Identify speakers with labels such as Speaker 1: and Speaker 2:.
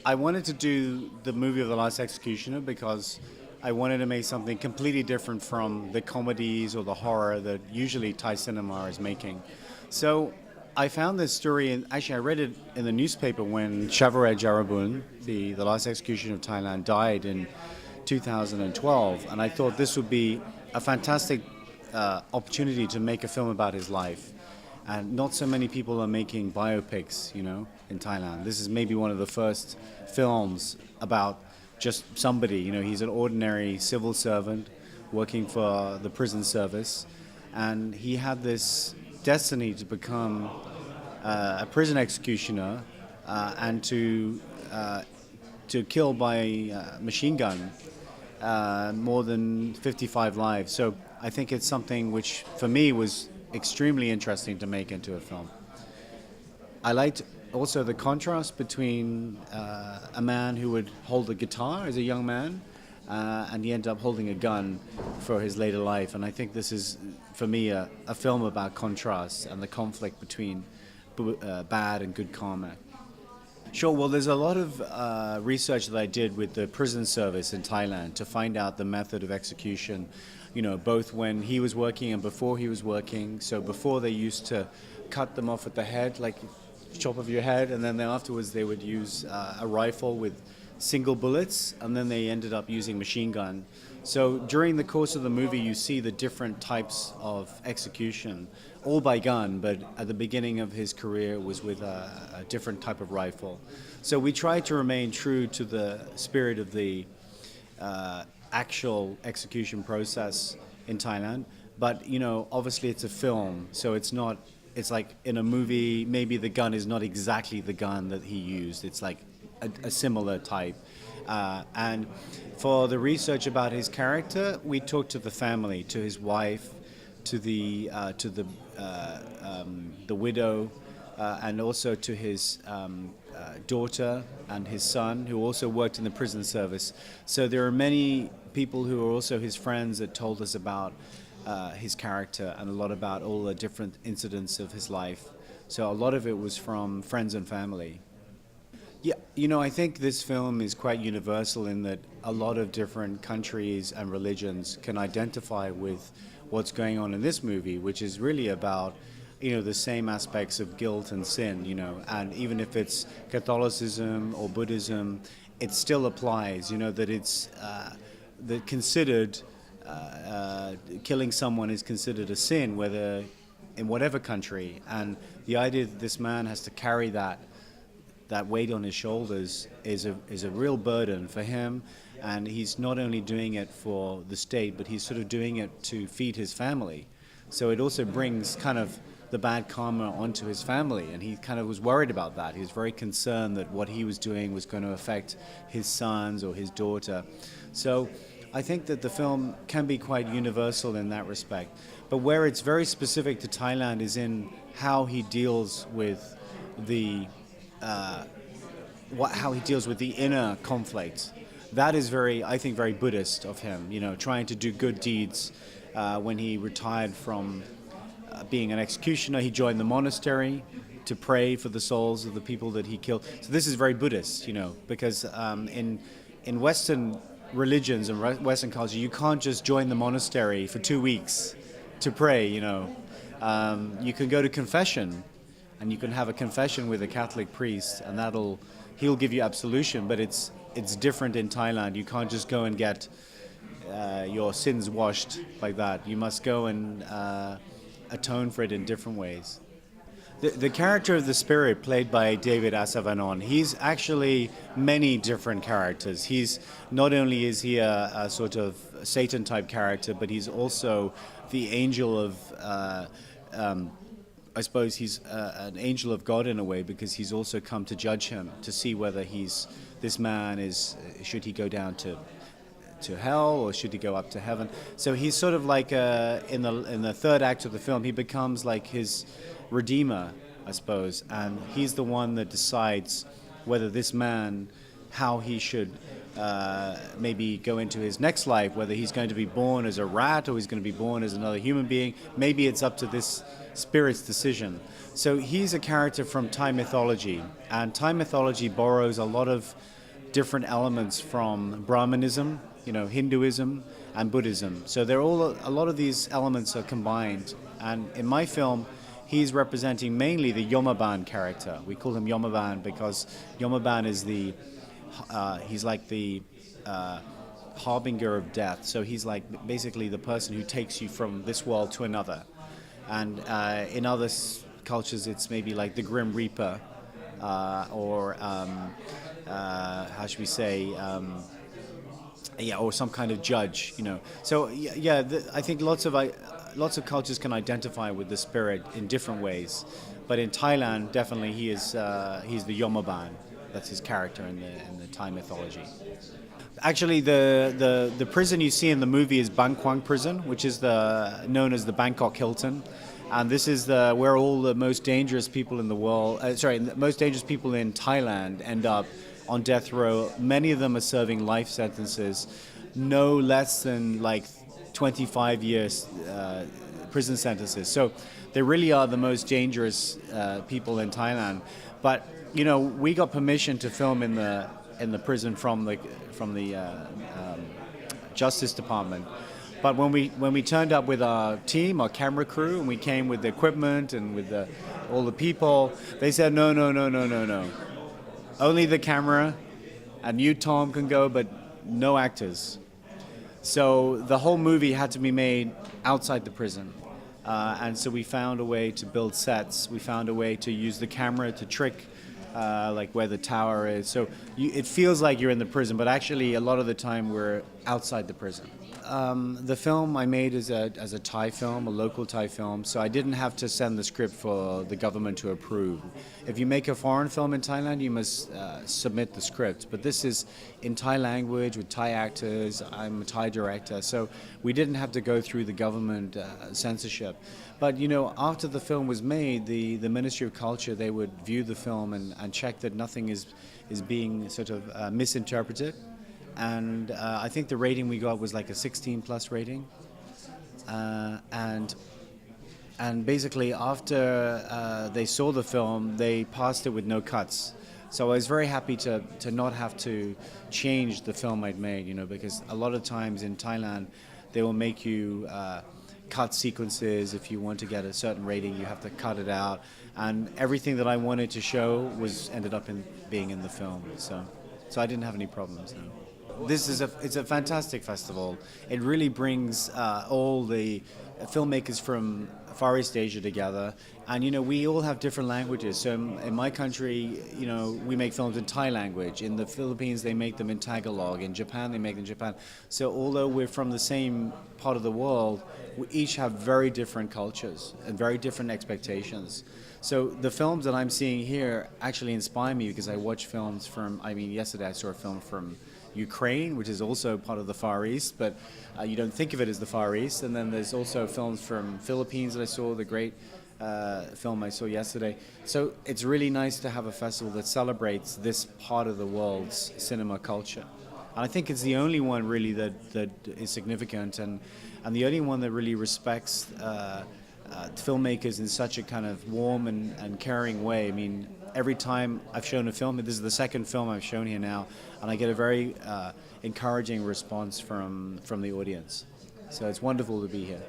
Speaker 1: I wanted to do the movie of The Last Executioner because I wanted to make something completely different from the comedies or the horror that usually Thai cinema is making. So I found this story, and actually I read it in the newspaper when Chavaret Jarabun, the last executioner of Thailand, died in 2012, and I thought this would be a fantastic opportunity to make a film about his life. And not so many people are making biopics, in Thailand. This is maybe one of the first films about just somebody. He's an ordinary civil servant working for the prison service, and he had this destiny to become a prison executioner and to kill by machine gun more than 55 lives. So I think it's something which, for me, was extremely interesting to make into a film. I liked also the contrast between a man who would hold a guitar as a young man and he ended up holding a gun for his later life. And I think this is, for me, a film about contrast and the conflict between bad and good karma. Sure. Well, there's a lot of research that I did with the prison service in Thailand to find out the method of execution, both when he was working and before he was working. So before they used to cut them off at the head, like chop off your head, and then afterwards they would use a rifle with single bullets, and then they ended up using machine gun. So during the course of the movie, you see the different types of execution, all by gun, but at the beginning of his career it was with a different type of rifle. So we tried to remain true to the spirit of the actual execution process in Thailand, but obviously it's a film, so it's not. It's like in a movie, maybe the gun is not exactly the gun that he used. It's like a similar type. And for the research about his character, we talked to the family, to his wife, to the widow, and also to his daughter and his son, who also worked in the prison service. So there are many people who are also his friends that told us about his character and a lot about all the different incidents of his life. So a lot of it was from friends and family. Yeah, I think this film is quite universal in that a lot of different countries and religions can identify with what's going on in this movie, which is really about, the same aspects of guilt and sin, and even if it's Catholicism or Buddhism, it still applies, that it's that considered killing someone is considered a sin, whether in whatever country, and the idea that this man has to carry that weight on his shoulders is a real burden for him, and he's not only doing it for the state, but he's sort of doing it to feed his family. So it also brings kind of the bad karma onto his family, and he kind of was worried about that. He was very concerned that what he was doing was going to affect his sons or his daughter. So I think that the film can be quite universal in that respect. But where it's very specific to Thailand is in how he deals with the how he deals with the inner conflict. That is I think, very Buddhist of him. Trying to do good deeds. When he retired from being an executioner, he joined the monastery to pray for the souls of the people that he killed. So this is very Buddhist, because in Western religions and Western culture, you can't just join the monastery for 2 weeks to pray. You can go to confession, and you can have a confession with a Catholic priest, and he'll give you absolution. But it's different in Thailand. You can't just go and get your sins washed like that. You must go and atone for it in different ways. The character of the spirit, played by David Asavanon, he's actually many different characters. He's not only is he a sort of Satan-type character, but he's also the angel of, I suppose he's an angel of God in a way, because he's also come to judge him, to see whether should he go down to hell or should he go up to heaven. So he's sort of like in the third act of the film, he becomes like his redeemer, I suppose, and he's the one that decides whether this man how he should maybe go into his next life, whether he's going to be born as a rat or he's going to be born as another human being. Maybe it's up to this spirit's decision. So he's a character from Thai mythology, and Thai mythology borrows a lot of different elements from Brahmanism, Hinduism and Buddhism. So they're all a lot of these elements are combined. And in my film, he's representing mainly the Yomaban character. We call him Yomaban because Yomaban is he's like the harbinger of death. So he's like basically the person who takes you from this world to another. And in other cultures, it's maybe like the Grim Reaper, or how should we say, or some kind of judge, So I think lots of cultures can identify with the spirit in different ways, but in Thailand, definitely he's the Yomaban. That's his character in the Thai mythology. Actually, the prison you see in the movie is Bang Kwang Prison, which is known as the Bangkok Hilton. And this is where all the most dangerous people in the world, the most dangerous people in Thailand end up on death row. Many of them are serving life sentences, no less than like 25 years prison sentences. So they really are the most dangerous people in Thailand. But we got permission to film in the prison from the Justice Department. But when we turned up with our team, our camera crew, and we came with the equipment and with all the people, they said, no. Only the camera, and you, Tom, can go, but no actors. So the whole movie had to be made outside the prison. And so we found a way to build sets. We found a way to use the camera to trick like where the tower is. So it feels like you're in the prison, but actually a lot of the time we're outside the prison. The film I made as a Thai film, a local Thai film, so I didn't have to send the script for the government to approve. If you make a foreign film in Thailand, you must submit the script. But this is in Thai language with Thai actors. I'm a Thai director, so we didn't have to go through the government censorship. But after the film was made, the Ministry of Culture, they would view the film and check that nothing is being sort of misinterpreted. And I think the rating we got was like a 16+ rating. And basically after they saw the film, they passed it with no cuts. So I was very happy to not have to change the film I'd made, because a lot of times in Thailand, they will make you cut sequences. If you want to get a certain rating, you have to cut it out. And everything that I wanted to show ended up being in the film. So I didn't have any problems, no. It's a fantastic festival. It really brings all the filmmakers from Far East Asia together, and we all have different languages. So in my country, we make films in Thai language. In the Philippines, they make them in Tagalog. In Japan, they make them in Japan. So although we're from the same part of the world, we each have very different cultures and very different expectations. So the films that I'm seeing here actually inspire me because I watch films yesterday I saw a film from Ukraine, which is also part of the Far East, but you don't think of it as the Far East. And then there's also films from Philippines that I saw, the great film I saw yesterday. So it's really nice to have a festival that celebrates this part of the world's cinema culture. And I think it's the only one really that is significant and the only one that really respects filmmakers in such a kind of warm and caring way. I mean, every time I've shown a film, this is the second film I've shown here now, and I get a very encouraging response from the audience. So it's wonderful to be here.